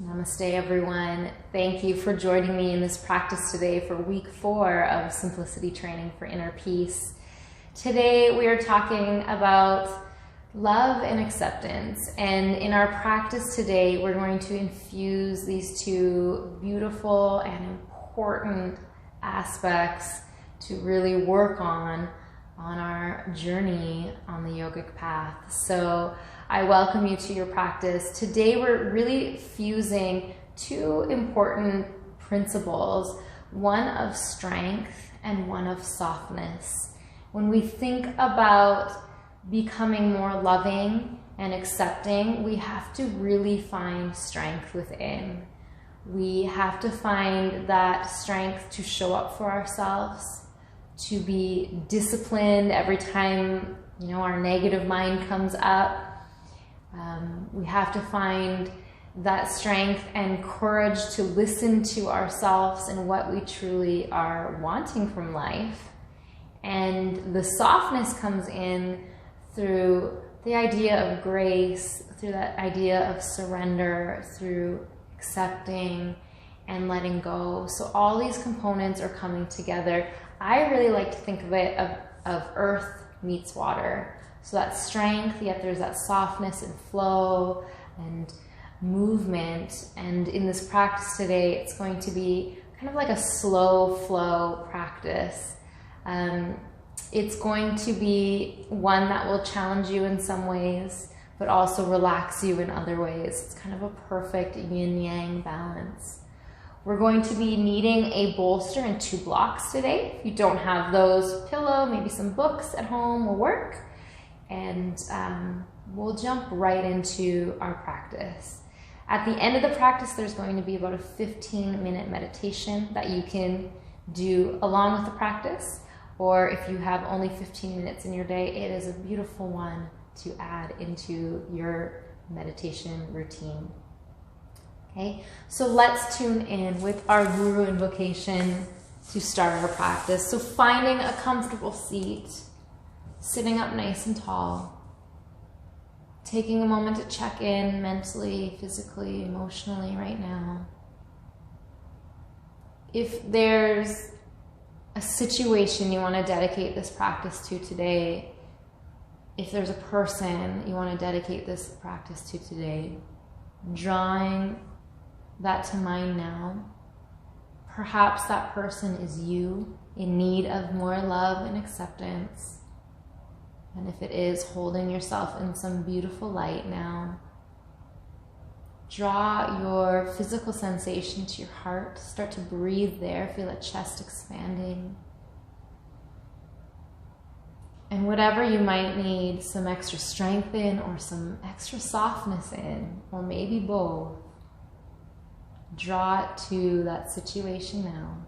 Namaste, everyone. Thank you for joining me in this practice today for week 4 of Simplicity Training for Inner Peace. Today we are talking about love and acceptance, and in our practice today we're going to infuse these two beautiful and important aspects to really work on our journey on the yogic path. So I welcome you to your practice. Today we're really fusing two important principles, one of strength and one of softness. When we think about becoming more loving and accepting, we have to really find strength within. We have to find that strength to show up for ourselves, to be disciplined every time, our negative mind comes up. We have to find that strength and courage to listen to ourselves and what we truly are wanting from life. And the softness comes in through the idea of grace, through that idea of surrender, through accepting and letting go. So all these components are coming together. I really like to think of it of earth meets water. So that strength, yet there's that softness and flow and movement. And in this practice today, it's going to be kind of like a slow flow practice. It's going to be one that will challenge you in some ways, but also relax you in other ways. It's kind of a perfect yin-yang balance. We're going to be needing a bolster and 2 blocks today. If you don't have those, pillow, maybe some books at home will work. And we'll jump right into our practice. At the end of the practice, there's going to be about a 15-minute meditation that you can do along with the practice, or if you have only 15 minutes in your day, it is a beautiful one to add into your meditation routine. Okay, so let's tune in with our guru invocation to start our practice. So finding a comfortable seat, sitting up nice and tall, taking a moment to check in mentally, physically, emotionally right now. If there's a situation you want to dedicate this practice to today, if there's a person you want to dedicate this practice to today, drawing that to mind now. Perhaps that person is you, in need of more love and acceptance. And if it is, holding yourself in some beautiful light now. Draw your physical sensation to your heart. Start to breathe there. Feel that chest expanding. And whatever you might need some extra strength in, or some extra softness in, or maybe both, draw it to that situation now.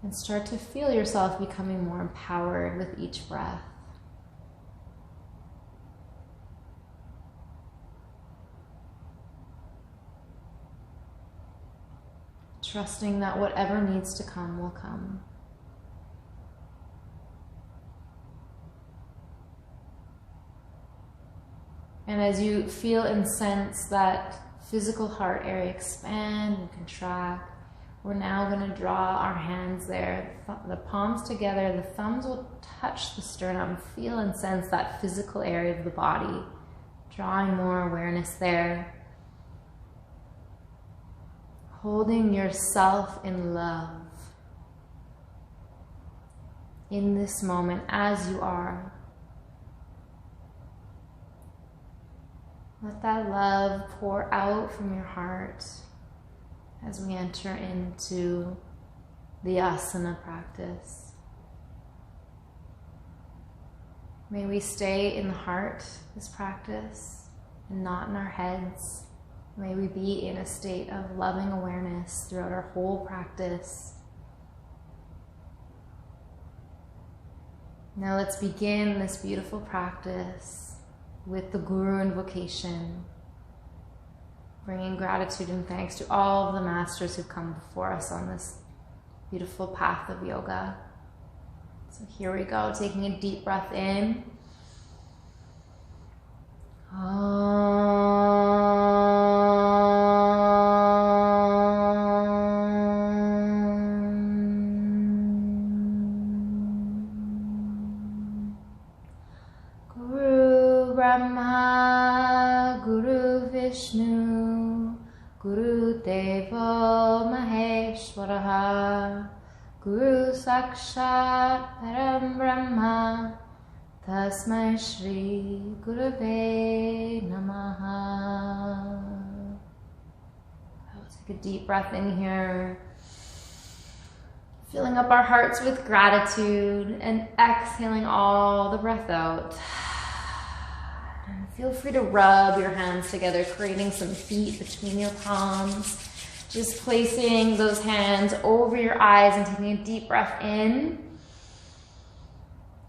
And start to feel yourself becoming more empowered with each breath. Trusting that whatever needs to come will come. And as you feel and sense that physical heart area expand and contract, we're now going to draw our hands there, the palms together, the thumbs will touch the sternum. Feel and sense that physical area of the body, drawing more awareness there. Holding yourself in love in this moment as you are. Let that love pour out from your heart as we enter into the asana practice. May we stay in the heart this practice and not in our heads. May we be in a state of loving awareness throughout our whole practice. Now let's begin this beautiful practice with the guru invocation, bringing gratitude and thanks to all of the masters who've come before us on this beautiful path of yoga. So here we go, taking a deep breath in. Om. Vishnu Guru Devo Maheshwaraha Guru Sakshat Param Brahma Tasmai Shri Gurave Namaha. I'll take a deep breath in here, filling up our hearts with gratitude, and exhaling all the breath out. And feel free to rub your hands together, creating some feet between your palms. Just placing those hands over your eyes and taking a deep breath in.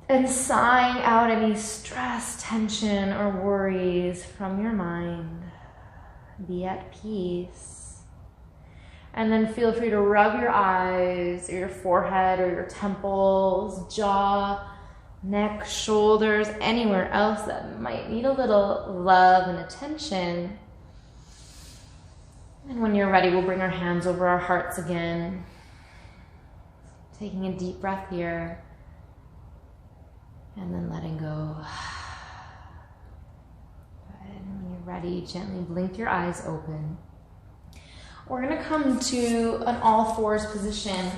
And sighing out any stress, tension, or worries from your mind. Be at peace. And then feel free to rub your eyes, or your forehead, or your temples, jaw, neck, shoulders, anywhere else that might need a little love and attention. And when you're ready, we'll bring our hands over our hearts again. Taking a deep breath here. And then letting go. And when you're ready, gently blink your eyes open. We're going to come to an all fours position,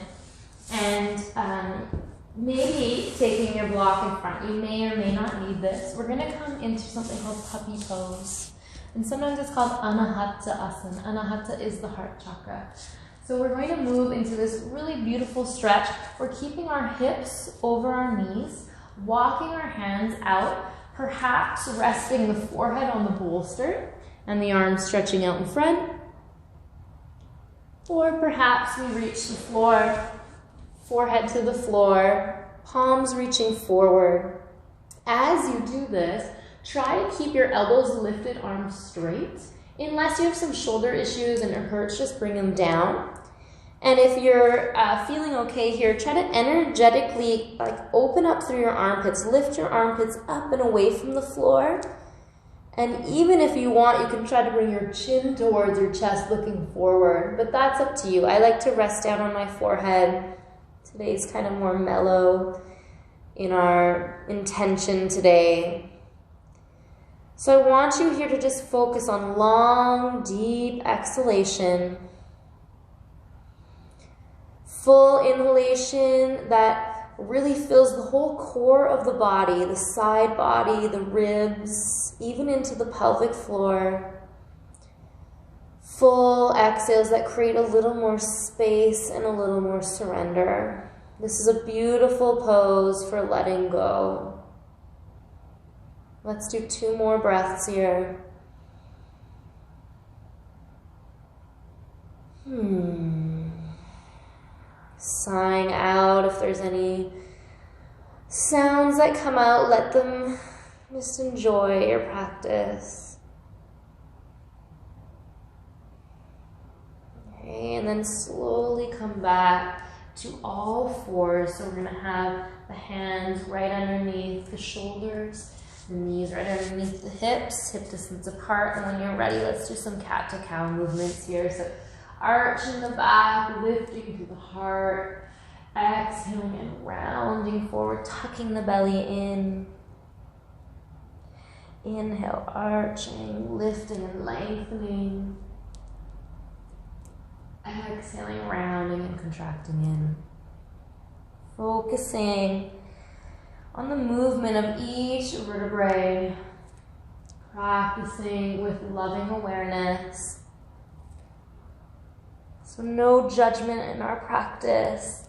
and maybe taking your block in front. You may or may not need this. We're going to come into something called puppy pose. And sometimes it's called Anahata Asana. Anahata is the heart chakra. So we're going to move into this really beautiful stretch. We're keeping our hips over our knees, walking our hands out, perhaps resting the forehead on the bolster and the arms stretching out in front. Or perhaps we reach the floor, forehead to the floor, palms reaching forward. As you do this, try to keep your elbows lifted, arms straight. Unless you have some shoulder issues and it hurts, just bring them down. And if you're feeling okay here, try to energetically open up through your armpits. Lift your armpits up and away from the floor. And even if you want, you can try to bring your chin towards your chest, looking forward. But that's up to you. I like to rest down on my forehead. Today's kind of more mellow in our intention today. So I want you here to just focus on long, deep exhalation. Full inhalation that really fills the whole core of the body, the side body, the ribs, even into the pelvic floor. Full exhales that create a little more space and a little more surrender. This is a beautiful pose for letting go. Let's do 2 more breaths here. Sighing out. If there's any sounds that come out, let them just enjoy your practice. Okay, and then slowly come back to all fours. So we're going to have the hands right underneath the shoulders, the knees right underneath the hips, hip distance apart. And when you're ready, let's do some cat to cow movements here. So arch in the back, lifting through the heart, exhaling and rounding forward, tucking the belly in. Inhale, arching, lifting and lengthening. Exhaling, rounding and contracting in. Focusing on the movement of each vertebrae. Practicing with loving awareness. So no judgment in our practice.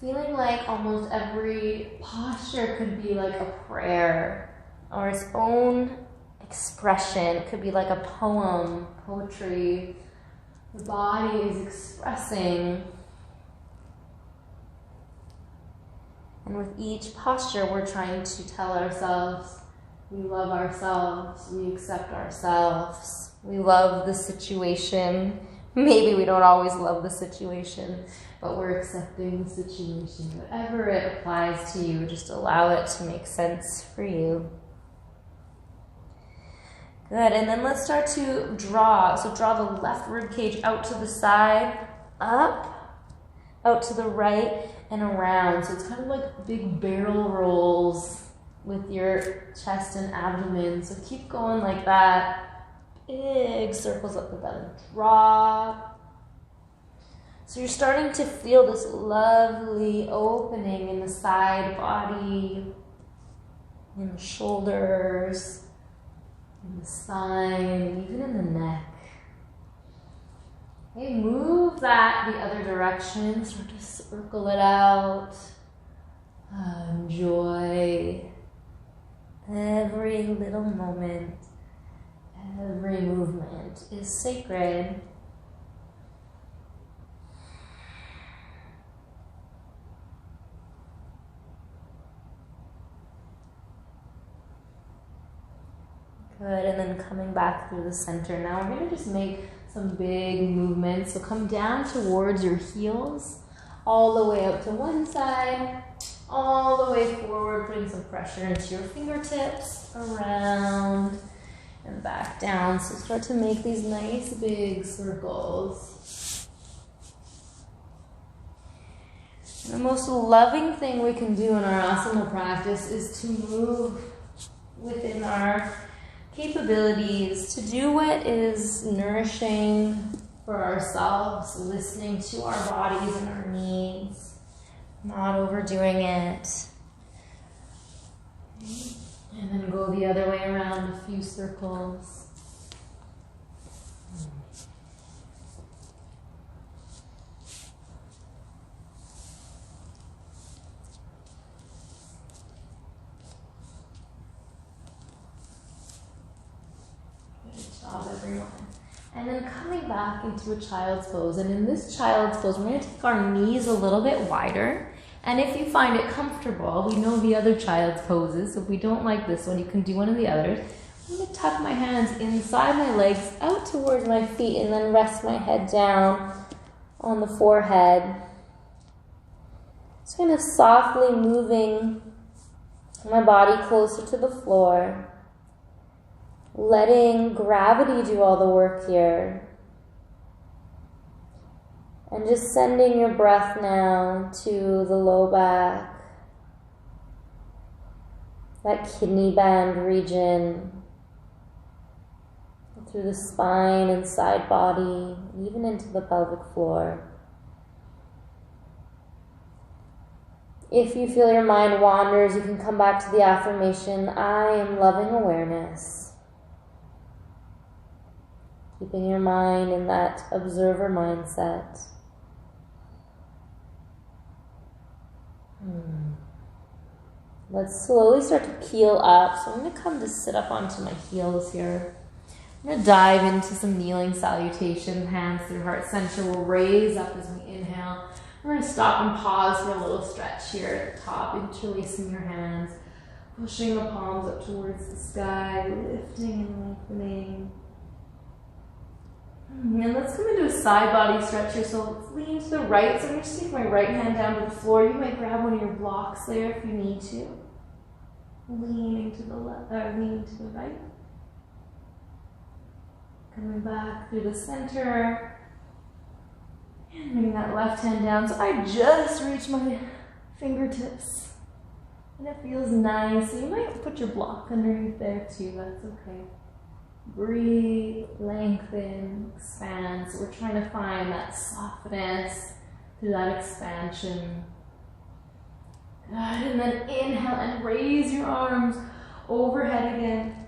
Feeling like almost every posture could be like a prayer or its own expression. It could be like a poem, poetry. The body is expressing. And with each posture, we're trying to tell ourselves, we love ourselves, we accept ourselves, we love the situation. Maybe we don't always love the situation, but we're accepting the situation. Whatever it applies to you, just allow it to make sense for you. Good, and then let's start to draw. So draw the left rib cage out to the side, up, out to the right, and around. So it's kind of like big barrel rolls with your chest and abdomen. So keep going like that. big circles up the belly. Drop. So you're starting to feel this lovely opening in the side body, in the shoulders, in the spine, even in the neck. Okay, move that the other direction. Start to circle it out. Enjoy every little moment. Every movement is sacred. Good, and then coming back through the center. Now we're going to just make some big movements. So come down towards your heels, all the way up to one side, all the way forward, putting some pressure into your fingertips, around and back down. So start to make these nice big circles. And the most loving thing we can do in our asana practice is to move within our capabilities, to do what is nourishing for ourselves, listening to our bodies and our needs, not overdoing it. And then go the other way around a few circles. Everyone. And then coming back into a child's pose. And in this child's pose, we're going to take our knees a little bit wider. And if you find it comfortable, we know the other child's poses. So if we don't like this one, you can do one of the others. I'm going to tuck my hands inside my legs, out towards my feet, and then rest my head down on the forehead. So kind of softly moving my body closer to the floor. Letting gravity do all the work here. And just sending your breath now to the low back, that kidney band region, through the spine and side body, even into the pelvic floor. If you feel your mind wanders, you can come back to the affirmation, I am loving awareness. Keeping your mind in that observer mindset. Let's slowly start to peel up. So I'm going to come to sit up onto my heels here. I'm going to dive into some kneeling salutation, hands through heart center. We'll raise up as we inhale. We're going to stop and pause for a little stretch here at the top, interlacing your hands, pushing the palms up towards the sky, lifting and lengthening. And let's come into a side body stretch here. So let's lean to the right. So I'm going to take my right hand down to the floor. You might grab one of your blocks there if you need to. Leaning to the left, leaning to the right. Coming back through the center. And bring that left hand down. So I just reached my fingertips. And it feels nice. So you might put your block underneath there too. That's okay. Breathe, lengthen, expand. So we're trying to find that softness through that expansion. Good. And then inhale and raise your arms overhead again.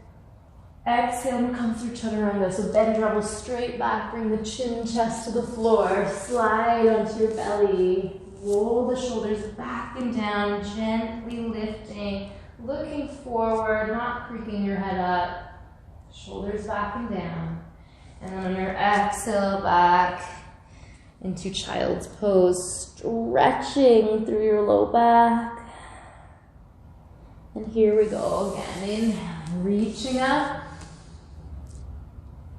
Exhale and come through chaturanga. So bend your elbows straight back. Bring the chin, chest to the floor. Slide onto your belly. Roll the shoulders back and down, gently lifting. Looking forward, not creaking your head up. Shoulders back and down. And then on your exhale, back into child's pose, stretching through your low back. And here we go again. Inhale, reaching up.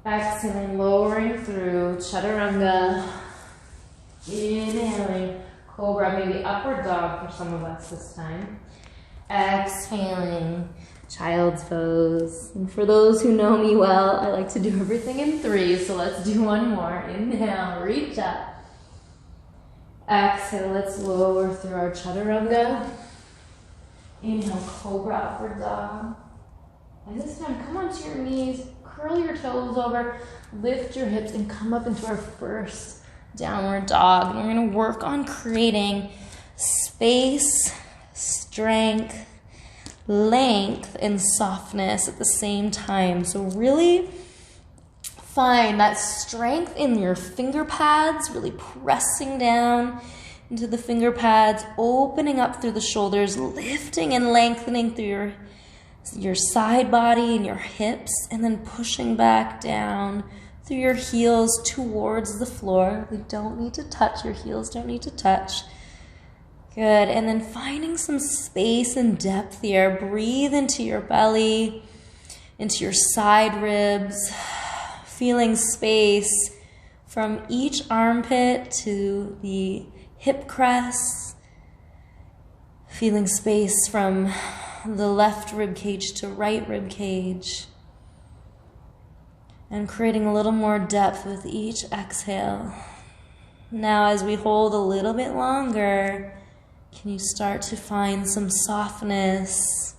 Exhaling, lowering through chaturanga. Inhaling, cobra, maybe upward dog for some of us this time. Exhaling, child's pose. And for those who know me well, I like to do everything in 3, so let's do one more. Inhale, reach up. Exhale, let's lower through our chaturanga. Inhale, cobra, upward dog. And this time, come onto your knees, curl your toes over, lift your hips, and come up into our first downward dog. And we're going to work on creating space, strength, length, and softness at the same time. So really find that strength in your finger pads, really pressing down into the finger pads, opening up through the shoulders, lifting and lengthening through your side body and your hips, and then pushing back down through your heels towards the floor. We don't need to touch, your heels don't need to touch. Good, and then finding some space and depth here. Breathe into your belly, into your side ribs, feeling space from each armpit to the hip crease, feeling space from the left rib cage to right rib cage, and creating a little more depth with each exhale. Now, as we hold a little bit longer, can you start to find some softness?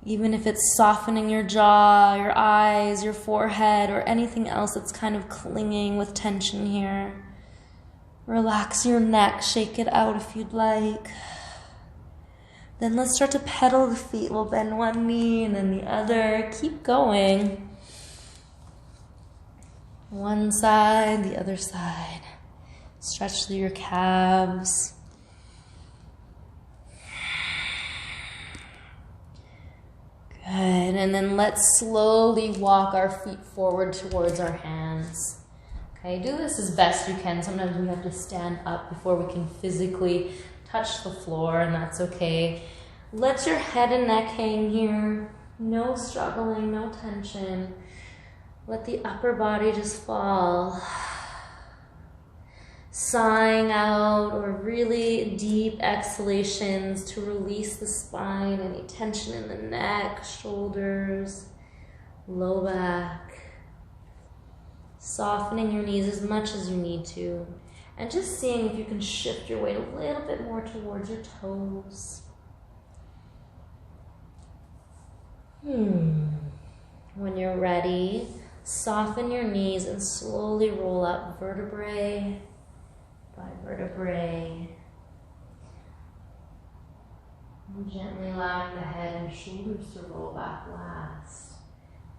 Even if it's softening your jaw, your eyes, your forehead, or anything else that's kind of clinging with tension here. Relax your neck, shake it out if you'd like. Then let's start to pedal the feet. We'll bend one knee and then the other. Keep going. One side, the other side. Stretch through your calves. Good, and then let's slowly walk our feet forward towards our hands. Okay, do this as best you can. Sometimes we have to stand up before we can physically touch the floor, and that's okay. Let your head and neck hang here. No struggling, no tension. Let the upper body just fall. Sighing out, or really deep exhalations to release the spine, any tension in the neck, shoulders, low back. Softening your knees as much as you need to. And just seeing if you can shift your weight a little bit more towards your toes. When you're ready, soften your knees and slowly roll up vertebrae by vertebrae. And gently allowing the head and shoulders to roll back last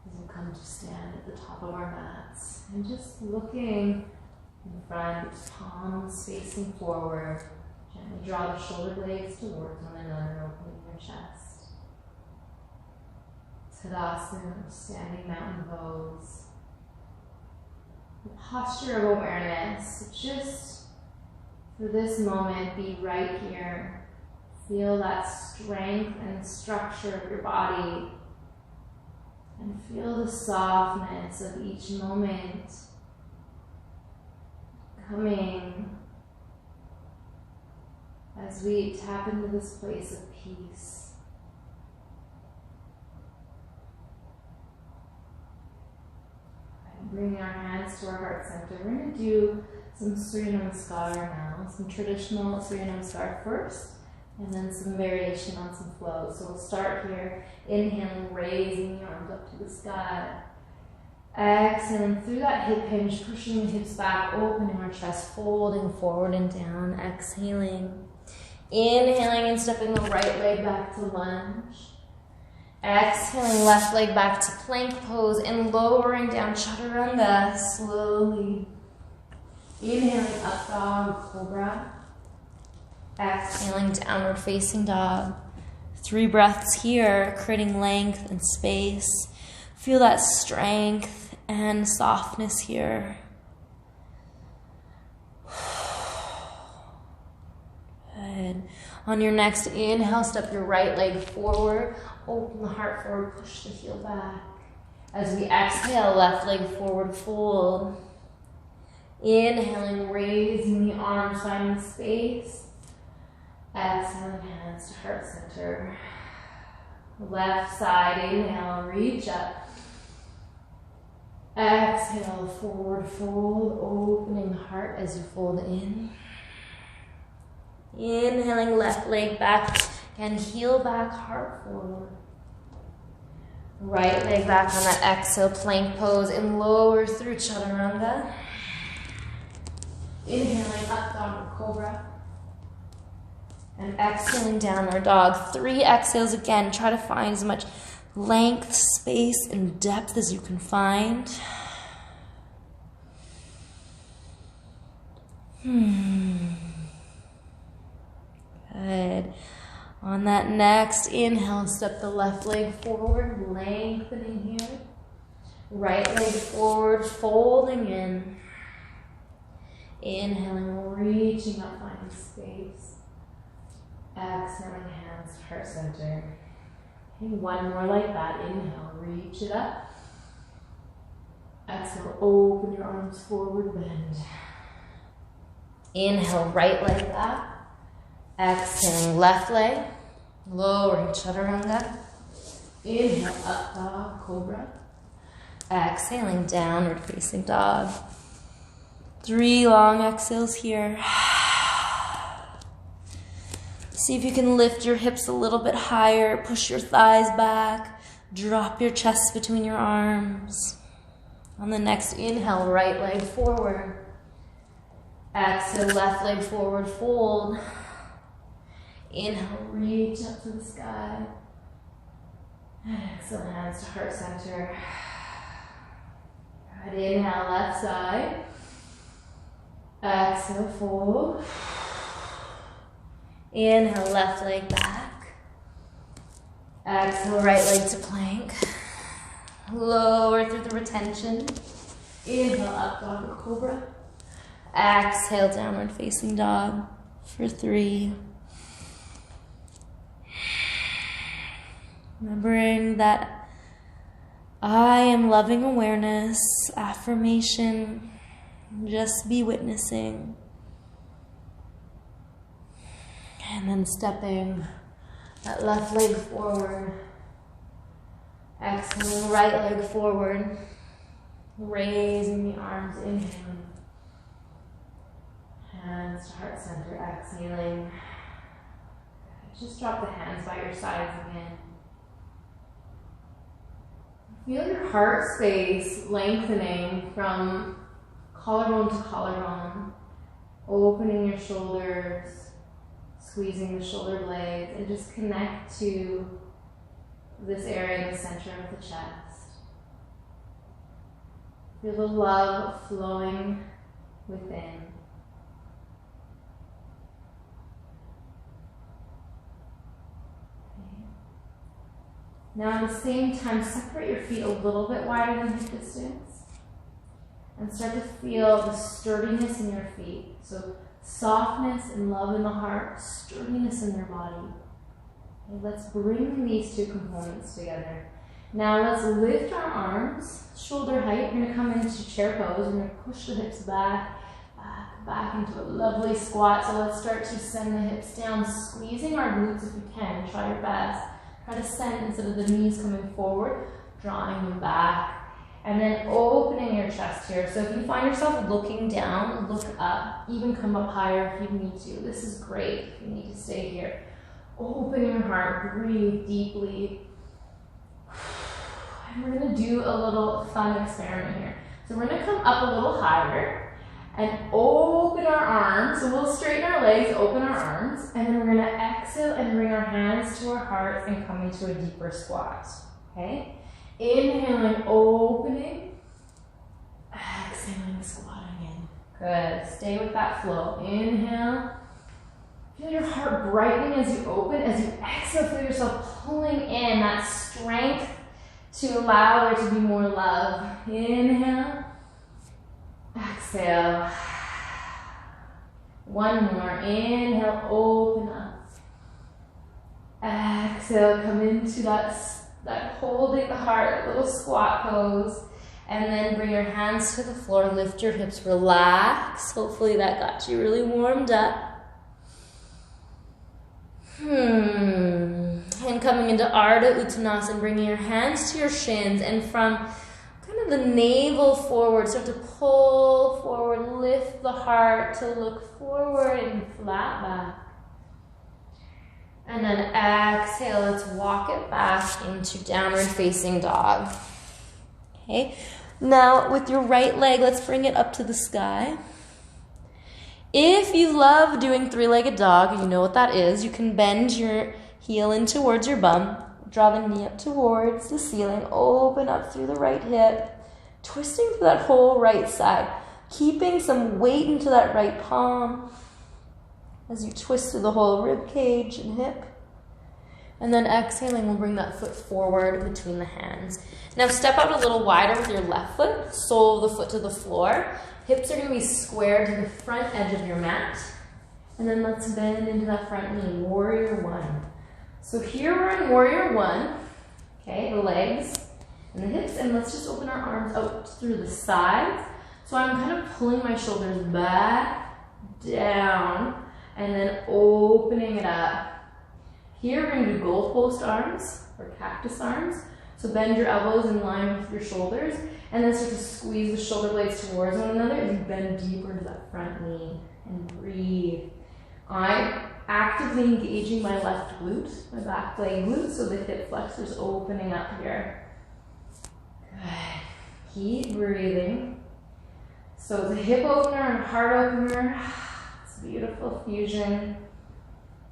as we come to stand at the top of our mats. And just looking in front, palms facing forward. Gently draw the shoulder blades towards one another, opening your chest. Tadasana, standing mountain pose. The posture of awareness, just for this moment, be right here. Feel that strength and structure of your body. And feel the softness of each moment coming as we tap into this place of peace. And bringing our hands to our heart center. We're going to do some Surya Namaskar now, some traditional Surya Namaskar first, and then some variation on some flow. So we'll start here, inhaling, raising the arms up to the sky. Exhaling through that hip hinge, pushing the hips back, opening our chest, folding forward and down, exhaling. Inhaling and stepping the right leg back to lunge. Exhaling, left leg back to plank pose and lowering down chaturanga slowly. Inhaling, up dog, cobra. Exhaling, downward facing dog. 3 breaths here, creating length and space. Feel that strength and softness here. Good. On your next inhale, step your right leg forward. Open the heart forward, push the heel back. As we exhale, left leg forward, fold. Inhaling, raising the arms, finding space. Exhaling, hands to heart center. Left side, inhale, reach up. Exhale, forward fold, opening the heart as you fold in. Inhaling, left leg back and heel back, heart forward. Right leg back on that exhale, plank pose, and lower through chaturanga. Inhaling up dog cobra. And exhaling downward dog. 3 exhales again. Try to find as much length, space, and depth as you can find. Good. On that next inhale, step the left leg forward, lengthening here. Right leg forward, folding in. Inhaling, reaching up, finding space. Exhaling, hands to heart center. And one more like that. Inhale, reach it up. Exhale, open your arms forward, bend. Inhale, right leg back. Exhaling, left leg. Lowering chaturanga. Inhale, up dog, cobra. Exhaling, downward facing dog. 3 long exhales here. See if you can lift your hips a little bit higher. Push your thighs back. Drop your chest between your arms. On the next inhale, right leg forward. Exhale, left leg forward, fold. Inhale, reach up to the sky. Exhale, hands to heart center. Good, inhale, left side. Exhale, fold. Inhale, left leg back. Exhale, right leg to plank. Lower through the retention. Inhale, up dog, cobra. Exhale, downward facing dog for 3. Remembering that I am loving awareness, affirmation, just be witnessing. And then stepping that left leg forward. Exhaling, right leg forward. Raising the arms, inhaling. Hands to heart center, exhaling. Just drop the hands by your sides again. Feel your heart space lengthening from collarbone to collarbone. Opening your shoulders, squeezing the shoulder blades, and just connect to this area in the center of the chest. Feel the love flowing within. Now at the same time, separate your feet a little bit wider than hip distance and start to feel the sturdiness in your feet. So softness and love in the heart, sturdiness in their body. Okay, let's bring these 2 components together. Now let's lift our arms, shoulder height. We're going to come into chair pose. We're going to push the hips back, back into a lovely squat. So let's start to send the hips down, squeezing our glutes if you can. Try your best. Try to send instead of the knees coming forward, drawing them back. And then opening your chest here. So if you find yourself looking down, look up. Even come up higher if you need to. This is great if you need to stay here. Open your heart, breathe deeply. And we're going to do a little fun experiment here. So we're going to come up a little higher and open our arms. So we'll straighten our legs, open our arms, and then we're going to exhale and bring our hands to our hearts and come into a deeper squat. Okay? Inhaling, opening. Exhaling, squatting in. Good. Stay with that flow. Inhale. Feel your heart brightening as you open. As you exhale, feel yourself pulling in that strength to allow there to be more love. Inhale. Exhale. One more. Inhale, open up. Exhale, come into that holding the heart, that little squat pose. And then bring your hands to the floor, lift your hips, relax. Hopefully that got you really warmed up. And coming into Ardha Uttanasana, bringing your hands to your shins, and from kind of the navel forward, start to pull forward, lift the heart to look forward and flat back. And then exhale, let's walk it back into downward facing dog. Okay, now with your right leg, let's bring it up to the sky. If you love doing three-legged dog, you know what that is. You can bend your heel in towards your bum, draw the knee up towards the ceiling, open up through the right hip, twisting through that whole right side, keeping some weight into that right palm as you twist through the whole rib cage and hip. And then exhaling, we'll bring that foot forward between the hands. Now step out a little wider with your left foot, sole of the foot to the floor. Hips are going to be squared to the front edge of your mat. And then let's bend into that front knee, warrior one. So here we're in warrior one, okay, the legs and the hips, and let's just open our arms out through the sides. So I'm kind of pulling my shoulders back, down, and then opening it up. Here we're going to do goalpost arms or cactus arms. So bend your elbows in line with your shoulders, and then start to squeeze the shoulder blades towards one another as you bend deeper into that front knee and breathe. I'm actively engaging my left glute, my back leg glute, so the hip flexor's opening up here. Good. Keep breathing. So it's a hip opener and heart opener. It's a beautiful fusion.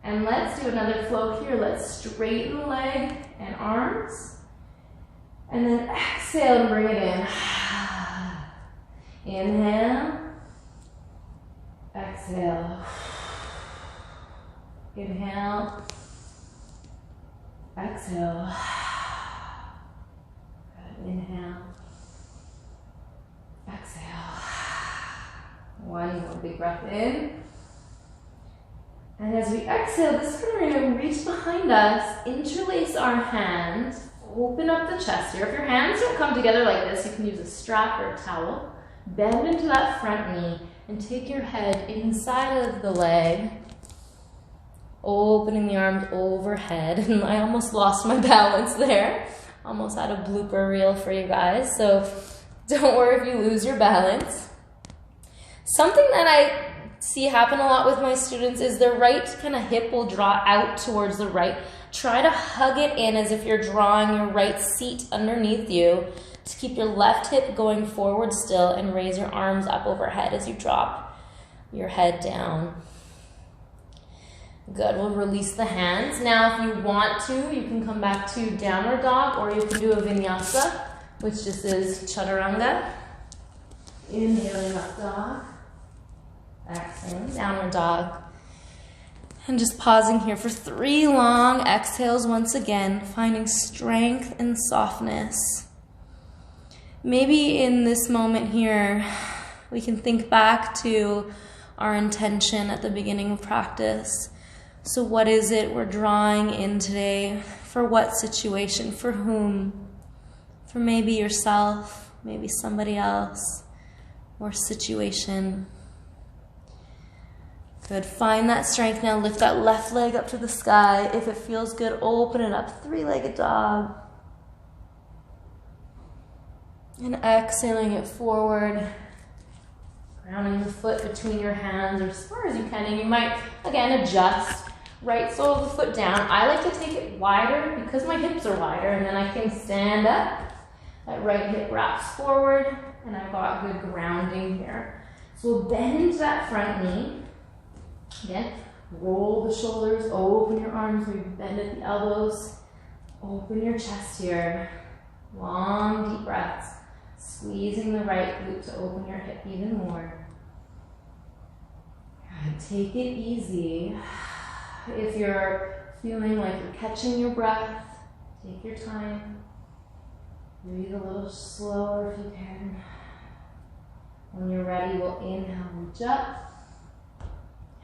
And let's do another flow here. Let's straighten the leg and arms. And then exhale and bring it in. Inhale. Exhale. Inhale. Exhale. Good. Inhale. Exhale. One more big breath in. And as we exhale, this time we're going to reach behind us, interlace our hands, open up the chest here. If your hands don't come together like this, you can use a strap or a towel. Bend into that front knee and take your head inside of the leg, opening the arms overhead. And I almost lost my balance there. Almost had a blooper reel for you guys, so don't worry if you lose your balance. Something that I see happen a lot with my students is their right kind of hip will draw out towards the right. Try to hug it in as if you're drawing your right seat underneath you to keep your left hip going forward still, and raise your arms up overhead as you drop your head down. Good, we'll release the hands. Now if you want to, you can come back to downward dog, or you can do a vinyasa, which just is chaturanga. Inhaling up dog. Exhaling, downward dog. And just pausing here for 3 long exhales once again, finding strength and softness. Maybe in this moment here, we can think back to our intention at the beginning of practice. So what is it we're drawing in today? For what situation? For whom? For maybe yourself, maybe somebody else, or situation. Good, find that strength now. Lift that left leg up to the sky. If it feels good, open it up, 3-legged dog. And exhaling it forward. Grounding the foot between your hands or as far as you can. And you might, again, adjust. Right sole of the foot down. I like to take it wider because my hips are wider, and then I can stand up. That right hip wraps forward, and I've got good grounding here. So we'll bend into that front knee. Again, roll the shoulders, open your arms, maybe bend at the elbows. Open your chest here. Long, deep breaths. Squeezing the right glute to open your hip even more. Good. Take it easy. If you're feeling like you're catching your breath, take your time. Breathe a little slower if you can. When you're ready, we'll inhale, reach up.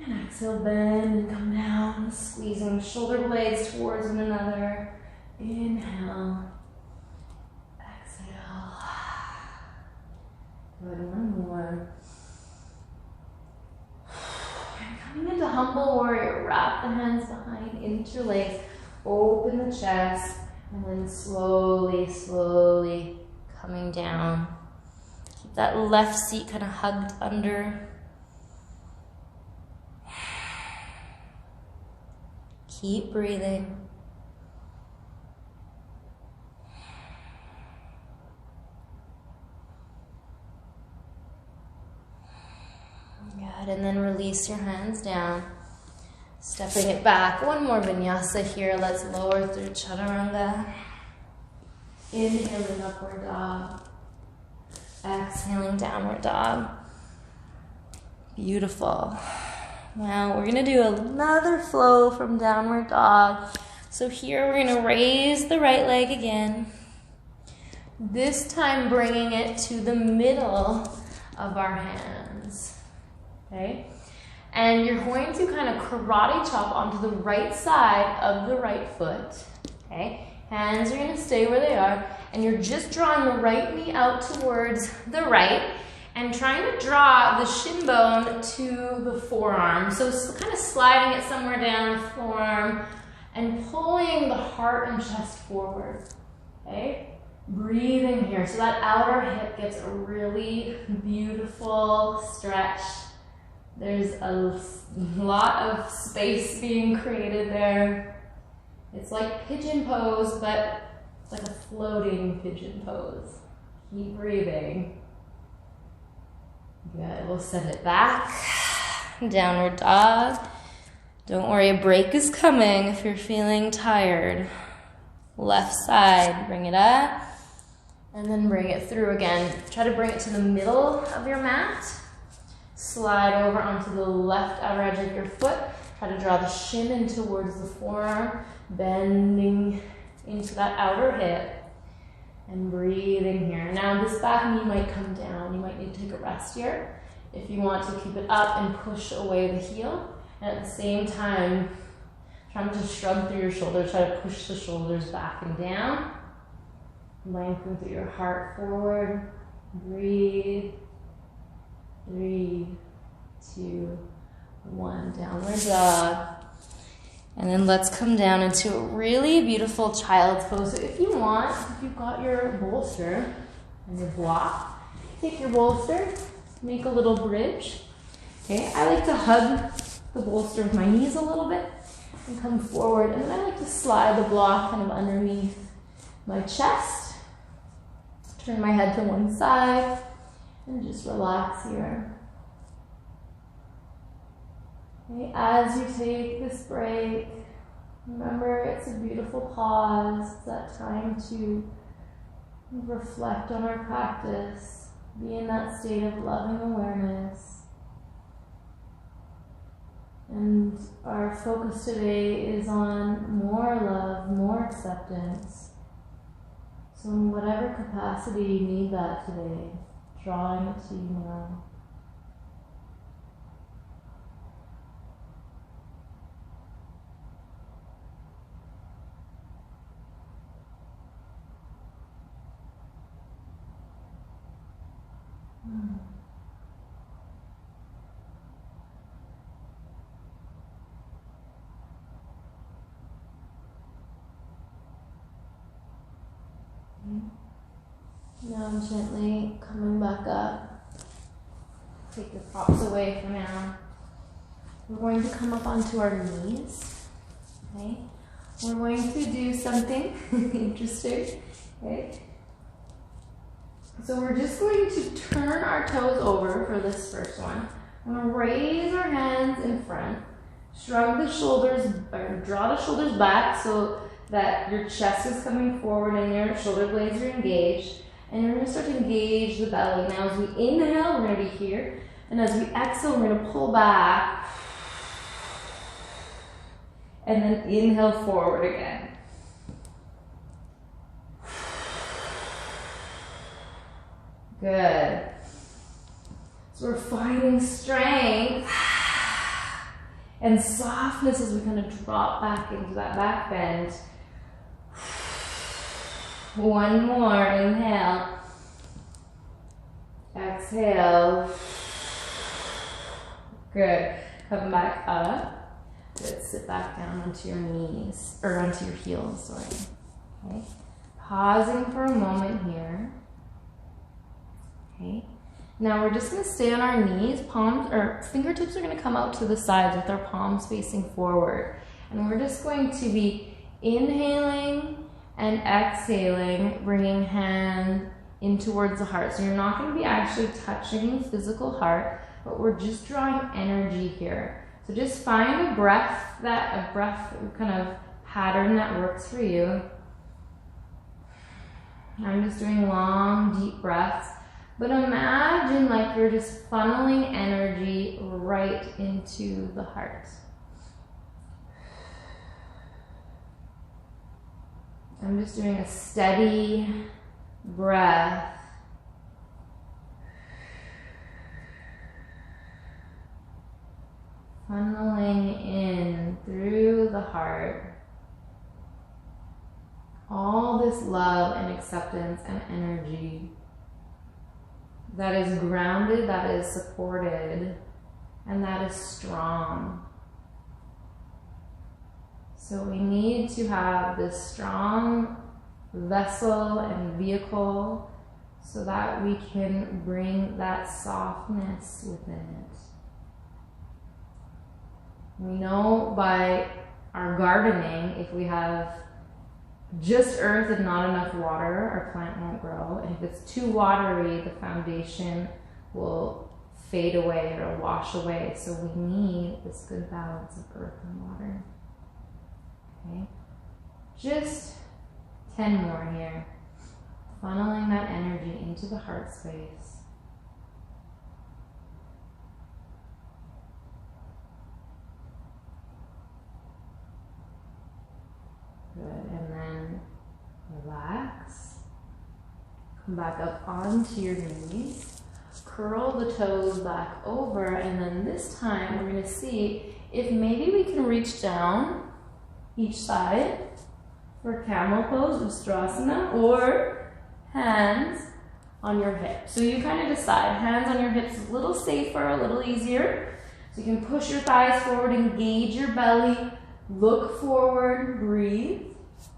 And exhale, bend and come down, squeezing the shoulder blades towards one another. Inhale. Exhale. Good, one more. And coming into humble warrior, wrap the hands behind, interlace, open the chest, and then slowly, slowly coming down. Keep that left seat kind of hugged under. Keep breathing. Good, and then release your hands down. Stepping it back. One more vinyasa here. Let's lower through chaturanga. Inhaling upward dog. Exhaling downward dog. Beautiful. Now we're going to do another flow from downward dog. So here we're going to raise the right leg again. This time bringing it to the middle of our hands. Okay? And you're going to kind of karate chop onto the right side of the right foot. Okay? Hands are going to stay where they are. And you're just drawing the right knee out towards the right and trying to draw the shin bone to the forearm. So kind of sliding it somewhere down the forearm and pulling the heart and chest forward. Okay? Breathing here. So that outer hip gets a really beautiful stretch. There's a lot of space being created there. It's like pigeon pose, but it's like a floating pigeon pose. Keep breathing. Good, we'll send it back. Downward dog. Don't worry, a break is coming if you're feeling tired. Left side, bring it up. And then bring it through again. Try to bring it to the middle of your mat. Slide over onto the left outer edge of your foot. Try to draw the shin in towards the forearm, bending into that outer hip. And breathing here. Now this back knee might come down. You might need to take a rest here. If you want to keep it up and push away the heel. And at the same time, try not to shrug through your shoulders. Try to push the shoulders back and down. Lengthen through your heart forward. Breathe. 3, 2, 1. Downward dog. And then let's come down into a really beautiful child's pose. So if you want, if you've got your bolster and your block, take your bolster, make a little bridge. Okay, I like to hug the bolster with my knees a little bit and come forward. And then I like to slide the block kind of underneath my chest. Turn my head to one side and just relax here. Okay, as you take this break, remember it's a beautiful pause. It's that time to reflect on our practice, be in that state of loving awareness. And our focus today is on more love, more acceptance. So in whatever capacity you need that today, drawing it to you now. Now gently coming back up. Take your props away for now. We're going to come up onto our knees. Okay? We're going to do something interesting. Okay? So we're just going to turn our toes over for this first one. We're going to raise our hands in front. Shrug the shoulders, or draw the shoulders back so that your chest is coming forward and your shoulder blades are engaged. And you're going to start to engage the belly. Now as we inhale, we're going to be here. And as we exhale, we're going to pull back. And then inhale forward again. Good. So we're finding strength and softness as we kind of drop back into that back bend. One more, inhale. Exhale. Good. Come back up. Good. Sit back down onto your knees, or onto your heels, sorry. Okay. Pausing for a moment here. Okay. Now we're just going to stay on our knees. Palms or fingertips are going to come out to the sides with our palms facing forward. And we're just going to be inhaling and exhaling, bringing hand in towards the heart. So you're not going to be actually touching the physical heart, but we're just drawing energy here. So just find a breath kind of pattern that works for you. I'm just doing long, deep breaths, but imagine like you're just funneling energy right into the heart. I'm just doing a steady breath. Funneling in through the heart. All this love and acceptance and energy that is grounded, that is supported, and that is strong. So we need to have this strong vessel and vehicle so that we can bring that softness within it. We know by our gardening, if we have just earth and not enough water, our plant won't grow. And if it's too watery, the foundation will fade away or wash away. So we need this good balance of earth and water. Okay, just 10 more here. Funneling that energy into the heart space. Good, and then relax. Come back up onto your knees. Curl the toes back over, and then this time we're going to see if maybe we can reach down each side for camel pose, Ustrasana, or hands on your hips. So you kind of decide. Hands on your hips is a little safer, a little easier. So you can push your thighs forward, engage your belly, look forward, breathe.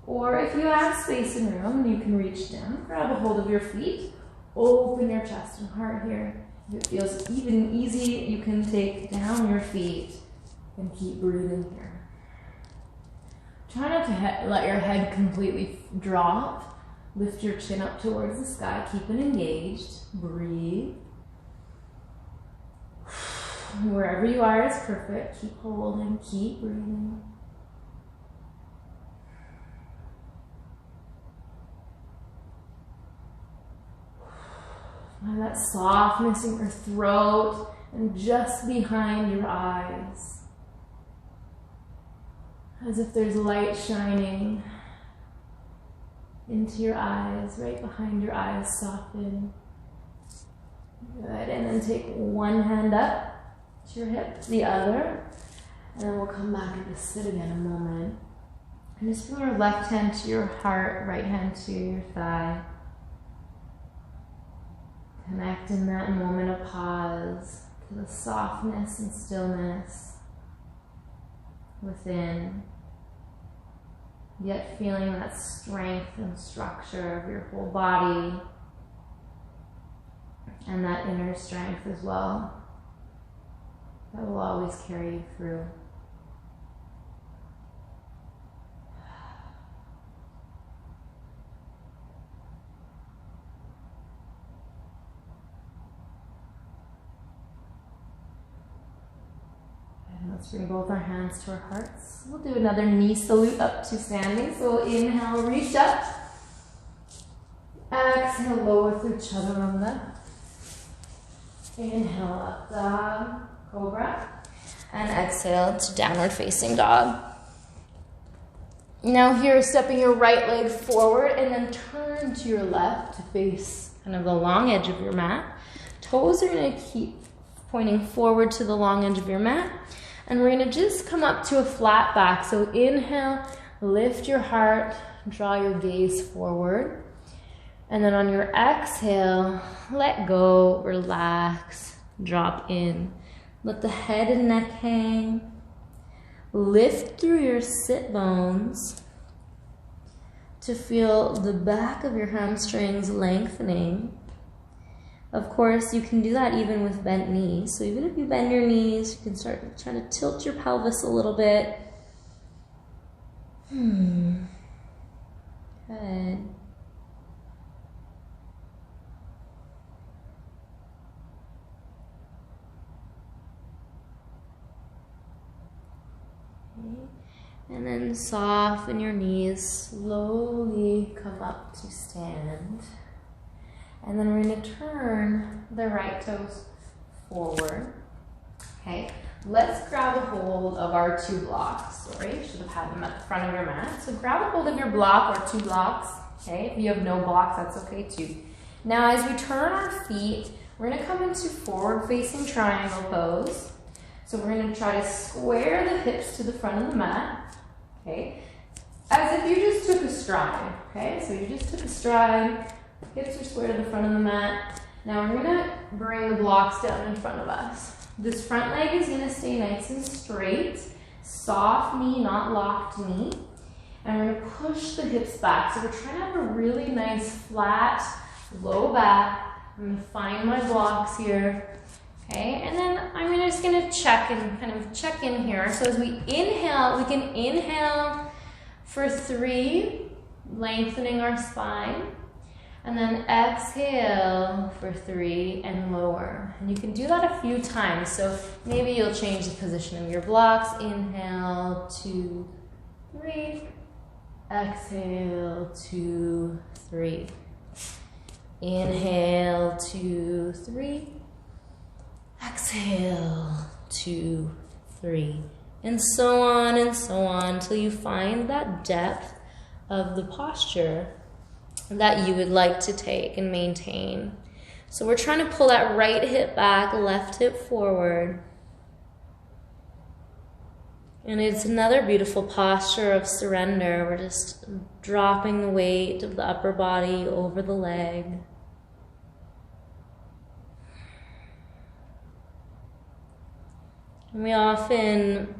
Or if you have space and room, you can reach down, grab a hold of your feet, open your chest and heart here. If it feels even easy, you can take down your feet and keep breathing here. Try not to let your head completely drop. Lift your chin up towards the sky. Keep it engaged. Breathe. Wherever you are is perfect. Keep holding. Keep breathing. Find that softness in your throat and just behind your eyes. As if there's light shining into your eyes, right behind your eyes, soften. Good, and then take one hand up to your hip, the other, and then we'll come back and just sit again a moment. And just bring your left hand to your heart, right hand to your thigh. Connect in that moment of pause to the softness and stillness within, yet feeling that strength and structure of your whole body and that inner strength as well that will always carry you through. Let's bring both our hands to our hearts. We'll do another knee salute up to standing. So we'll inhale, reach up. Exhale, lower through chaturanga. Inhale, up dog, cobra. And exhale to downward facing dog. Now here, stepping your right leg forward and then turn to your left to face kind of the long edge of your mat. Toes are going to keep pointing forward to the long edge of your mat. And we're going to just come up to a flat back. So inhale, lift your heart, draw your gaze forward. And then on your exhale, let go, relax, drop in. Let the head and neck hang. Lift through your sit bones to feel the back of your hamstrings lengthening. Of course, you can do that even with bent knees. So even if you bend your knees, you can start trying to tilt your pelvis a little bit. Good. And then soften your knees, slowly come up to stand. And then we're going to turn the right toes forward. Okay, let's grab a hold of our 2 blocks. Sorry, should have had them at the front of your mat. So grab a hold of your block or 2 blocks. Okay, if you have no blocks, that's okay too. Now as we turn our feet, we're going to come into forward facing triangle pose. So we're going to try to square the hips to the front of the mat, okay? As if you just took a stride, okay? So you just took a stride, hips are square to the front of the mat. Now we're going to bring the blocks down in front of us. This front leg is going to stay nice and straight, soft knee, not locked knee. And we're going to push the hips back. So we're trying to have a really nice, flat, low back. I'm going to find my blocks here. Okay, and then I'm just going to check and kind of check in here. So as we inhale, we can inhale for 3, lengthening our spine. And then exhale for 3 and lower. And you can do that a few times. So maybe you'll change the position of your blocks. Inhale, 2, 3. Exhale, 2, 3. Inhale, 2, 3. Exhale, 2, 3. And so on until you find that depth of the posture that you would like to take and maintain. So we're trying to pull that right hip back, left hip forward. And it's another beautiful posture of surrender. We're just dropping the weight of the upper body over the leg. And we often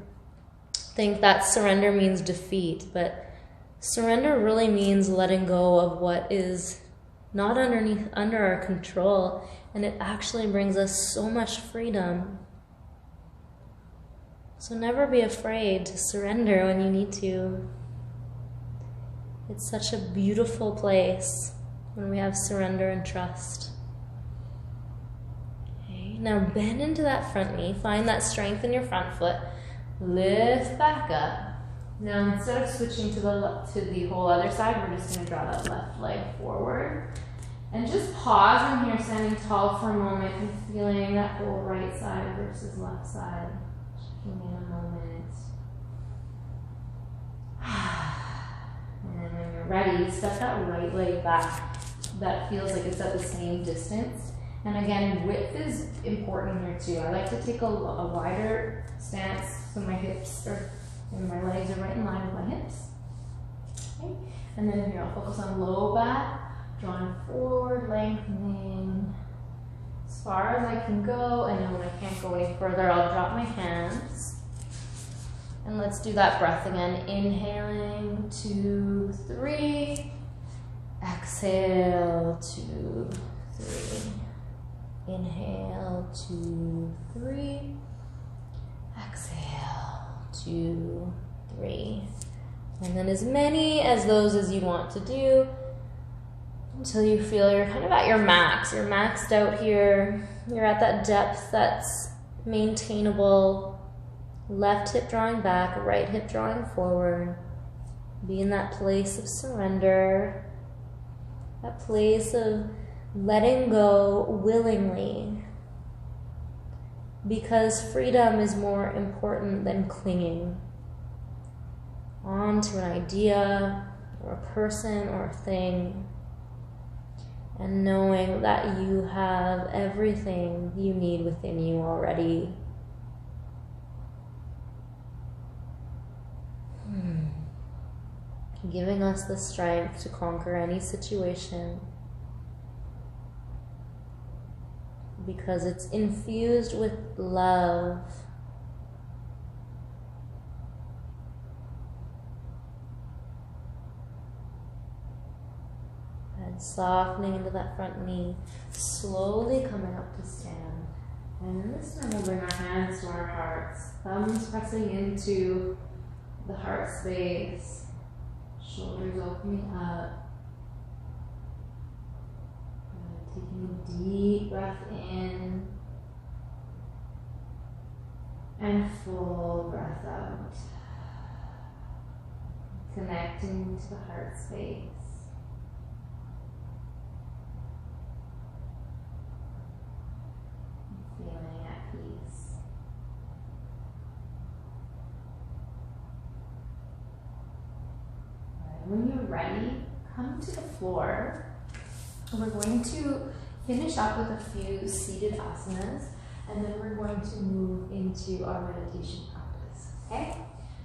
think that surrender means defeat, but surrender really means letting go of what is not under our control, and it actually brings us so much freedom. So never be afraid to surrender when you need to. It's such a beautiful place when we have surrender and trust. Okay, now bend into that front knee, find that strength in your front foot, lift back up. Now instead of switching to the whole other side, we're just going to draw that left leg forward. And just pause in here, standing tall for a moment and feeling that whole right side versus left side. Checking in a moment. And when you're ready, step that right leg back. That feels like it's at the same distance. And again, width is important here too. I like to take a wider stance so my hips and my legs are right in line with my hips. Okay. And then here, I'll focus on low back, drawing forward, lengthening as far as I can go. And then when I can't go any further, I'll drop my hands. And let's do that breath again. Inhaling, 2, 3. Exhale, 2, 3. Inhale, 2, 3. Exhale, 2, 3. And then as many as those as you want to do until you feel you're kind of at your max. You're maxed out here. You're at that depth that's maintainable. Left hip drawing back, right hip drawing forward. Be in that place of surrender. That place of letting go willingly. Because freedom is more important than clinging on to an idea or a person or a thing. And knowing that you have everything you need within you already. Giving us the strength to conquer any situation. Because it's infused with love. And softening into that front knee, slowly coming up to stand. And this time we'll bring our hands to our hearts, thumbs pressing into the heart space. Shoulders opening up. Taking a deep breath in. And full breath out. Connecting to the heart space. Feeling at peace. Right, when you're ready, come to the floor. We're going to finish up with a few seated asanas, and then we're going to move into our meditation practice, okay?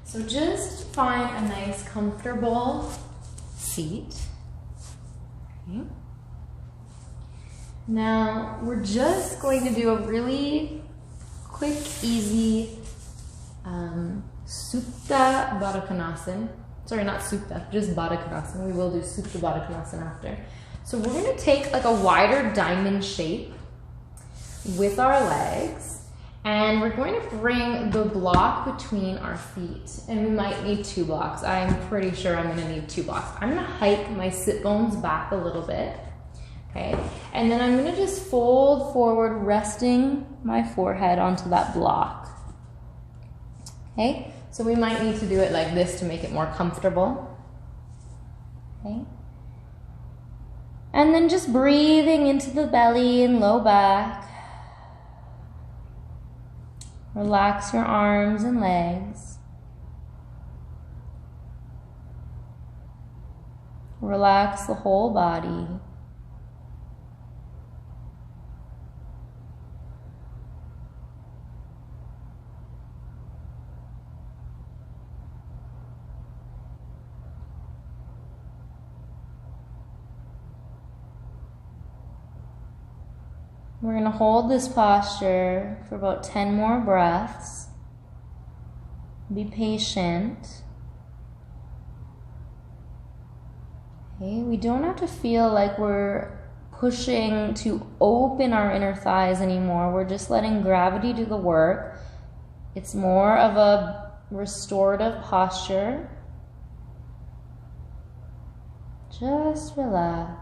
So just find a nice comfortable seat. Okay. Now we're just going to do a really quick, easy Supta Baddha Konasana. Sorry, not Supta, just Baddha Konasana. We will do Supta Baddha Konasana after. So we're going to take like a wider diamond shape with our legs, and we're going to bring the block between our feet, and we might need 2 blocks. I'm pretty sure I'm going to need 2 blocks. I'm going to hike my sit bones back a little bit, okay? And then I'm going to just fold forward, resting my forehead onto that block, okay? So we might need to do it like this to make it more comfortable, okay? And then just breathing into the belly and low back. Relax your arms and legs. Relax the whole body. We're going to hold this posture for about 10 more breaths. Be patient. Okay, we don't have to feel like we're pushing to open our inner thighs anymore. We're just letting gravity do the work. It's more of a restorative posture. Just relax.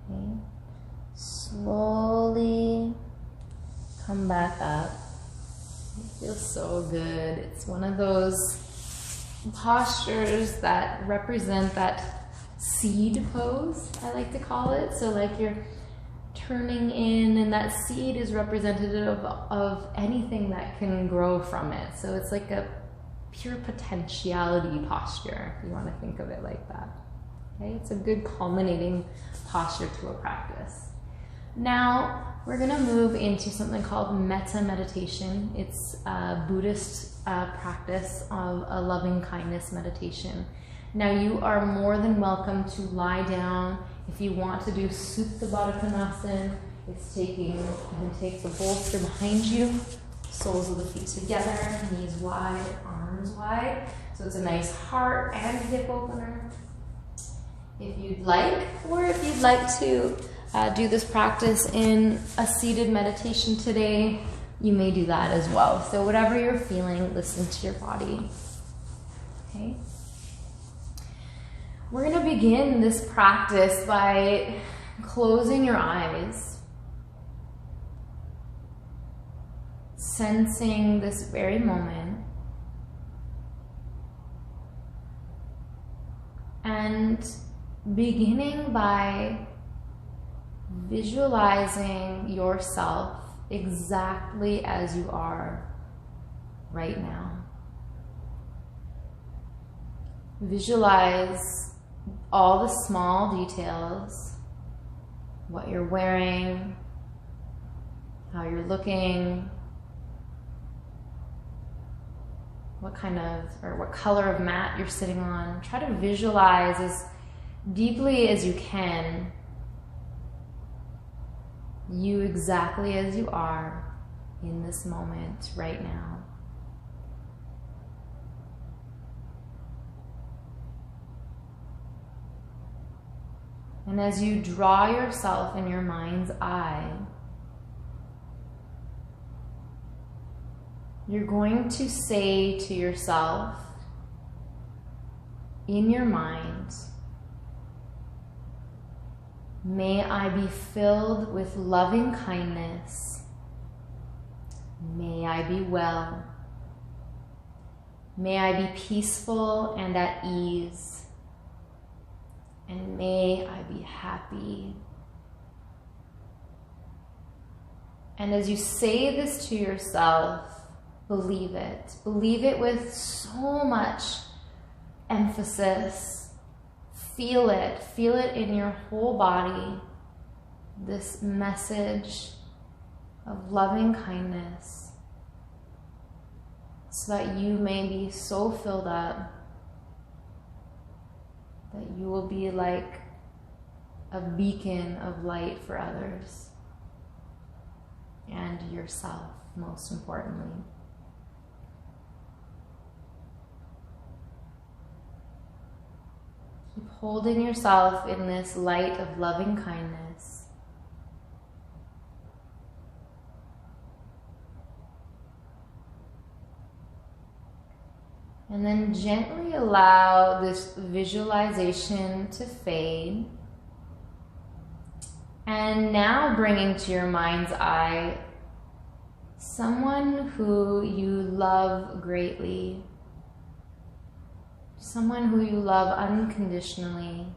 Okay. Slowly come back up. It feels so good. It's one of those postures that represent that seed pose, I like to call it. So like you're turning in, and that seed is representative of anything that can grow from it. So it's like a pure potentiality posture, if you want to think of it like that. Okay, it's a good culminating posture to a practice. Now we're going to move into something called Metta meditation. It's a Buddhist practice of a loving kindness meditation. Now you are more than welcome to lie down. If you want to do Supta Baddha Konasana, it's taking, and takes a bolster behind you, soles of the feet together, knees wide, arms wide. So it's a nice heart and hip opener. If you'd like, or if you'd like to do this practice in a seated meditation today, you may do that as well. So whatever you're feeling, listen to your body. Okay? We're going to begin this practice by closing your eyes, sensing this very moment, and beginning by visualizing yourself exactly as you are right now. Visualize all the small details, what you're wearing, how you're looking, what kind of, or what color of mat you're sitting on. Try to visualize as deeply as you can you exactly as you are in this moment right now. And as you draw yourself in your mind's eye, you're going to say to yourself in your mind, may I be filled with loving kindness. May I be well. May I be peaceful and at ease. And may I be happy. And as you say this to yourself, believe it. Believe it with so much emphasis. Feel it. Feel it in your whole body. This message of loving kindness, so that you may be so filled up that you will be like a beacon of light for others and yourself, most importantly. Keep holding yourself in this light of loving kindness. And then gently allow this visualization to fade. And now bringing to your mind's eye someone who you love greatly. Someone who you love unconditionally.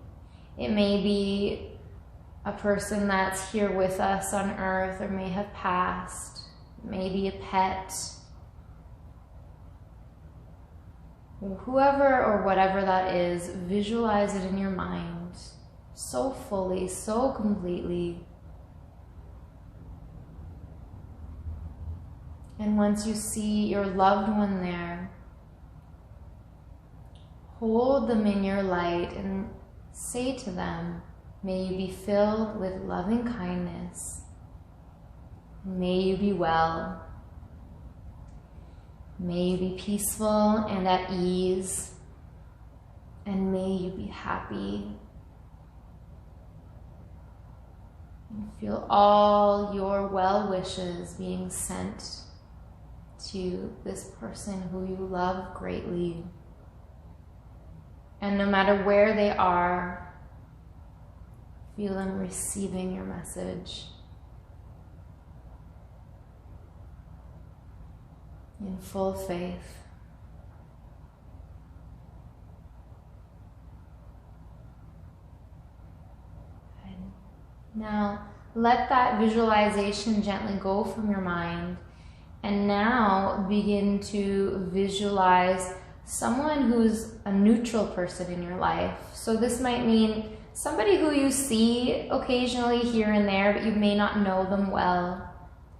It may be a person that's here with us on earth or may have passed. It may be a pet. Whoever or whatever that is, visualize it in your mind so fully, so completely. And once you see your loved one there, hold them in your light and say to them, may you be filled with loving kindness. May you be well. May you be peaceful and at ease. And may you be happy. And feel all your well wishes being sent to this person who you love greatly. And no matter where they are, feel them receiving your message in full faith. And now let that visualization gently go from your mind, and now begin to visualize someone who's a neutral person in your life. So this might mean somebody who you see occasionally here and there, but you may not know them well.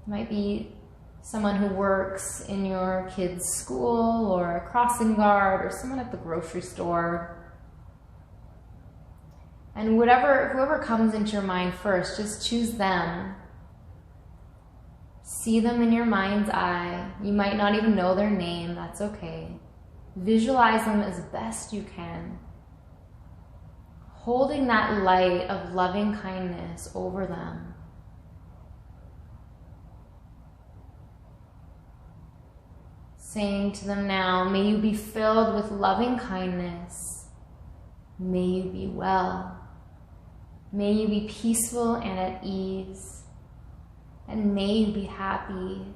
It might be someone who works in your kid's school, or a crossing guard, or someone at the grocery store. And whoever comes into your mind first, just choose them. See them in your mind's eye. You might not even know their name, that's okay. Visualize them as best you can, holding that light of loving kindness over them. Saying to them now, may you be filled with loving kindness. May you be well. May you be peaceful and at ease. And may you be happy.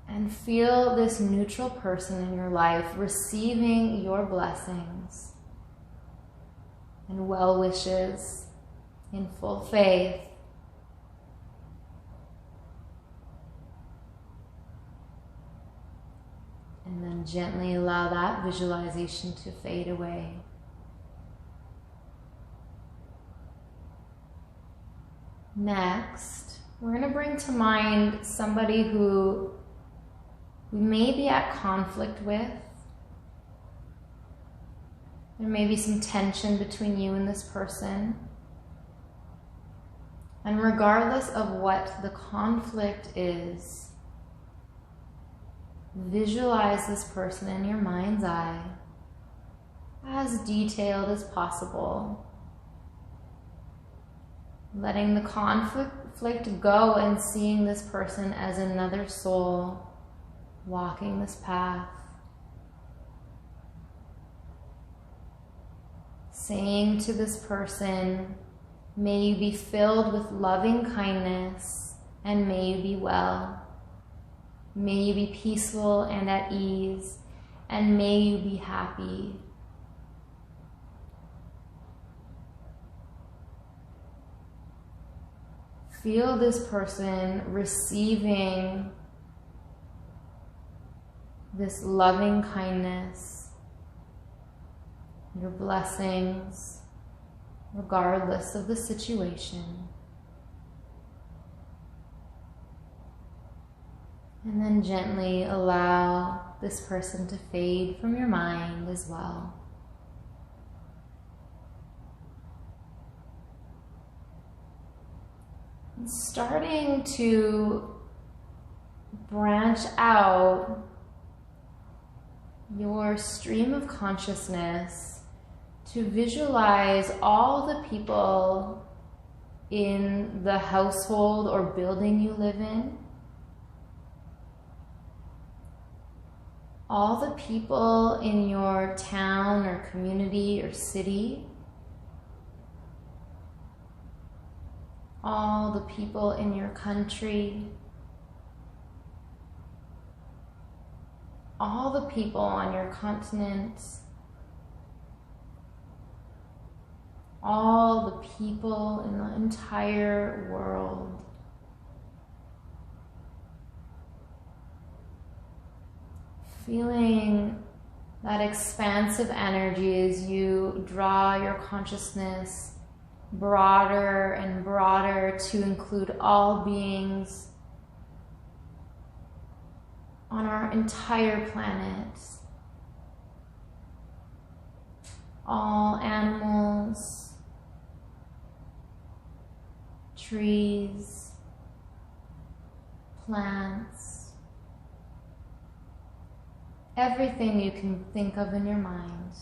And feel this neutral person in your life receiving your blessings and well wishes in full faith. And then gently allow that visualization to fade away. Next, we're going to bring to mind somebody who we may be at conflict with. There may be some tension between you and this person. And regardless of what the conflict is, visualize this person in your mind's eye as detailed as possible. Letting the conflict go and seeing this person as another soul walking this path. Saying to this person, may you be filled with loving kindness and may you be well. May you be peaceful and at ease and may you be happy. Feel this person receiving this loving kindness, your blessings, regardless of the situation. And then gently allow this person to fade from your mind as well. And starting to branch out your stream of consciousness to visualize all the people in the household or building you live in. All the people in your town or community or city. All the people in your country. All the people on your continent. All the people in the entire world. Feeling that expansive energy as you draw your consciousness broader and broader to include all beings on our entire planet. All animals, trees, plants, everything you can think of in your mind,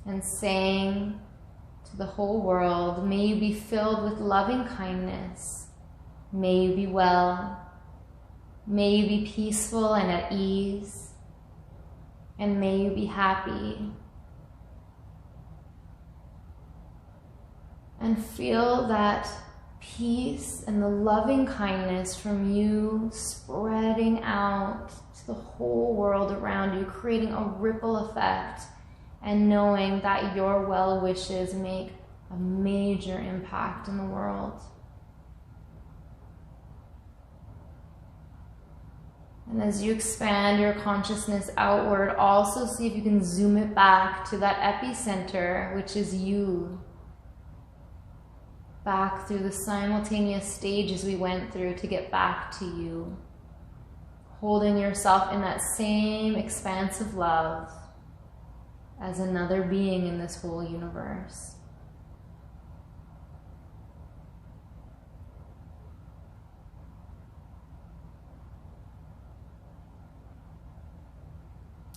and saying to the whole world, may you be filled with loving kindness, may you be well, may you be peaceful and at ease, and may you be happy. And feel that peace and the loving kindness from you spreading out to the whole world around you, creating a ripple effect, and knowing that your well wishes make a major impact in the world. And as you expand your consciousness outward, also see if you can zoom it back to that epicenter, which is you. Back through the simultaneous stages we went through to get back to you. Holding yourself in that same expansive love as another being in this whole universe.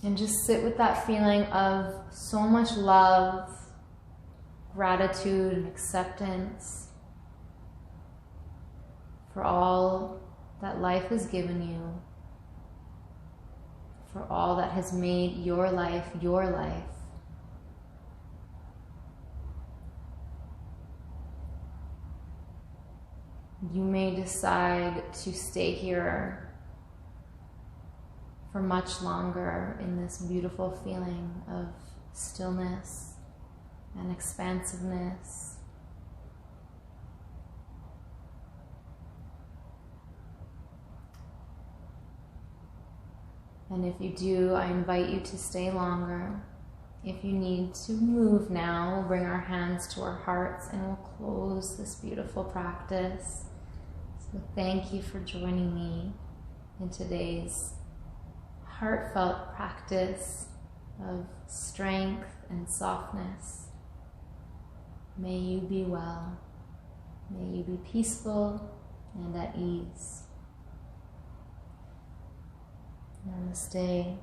And just sit with that feeling of so much love, gratitude, and acceptance for all that life has given you, for all that has made your life your life. You may decide to stay here for much longer in this beautiful feeling of stillness and expansiveness. And if you do, I invite you to stay longer. If you need to move now, we'll bring our hands to our hearts and we'll close this beautiful practice. So thank you for joining me in today's heartfelt practice of strength and softness. May you be well. May you be peaceful and at ease. Namaste.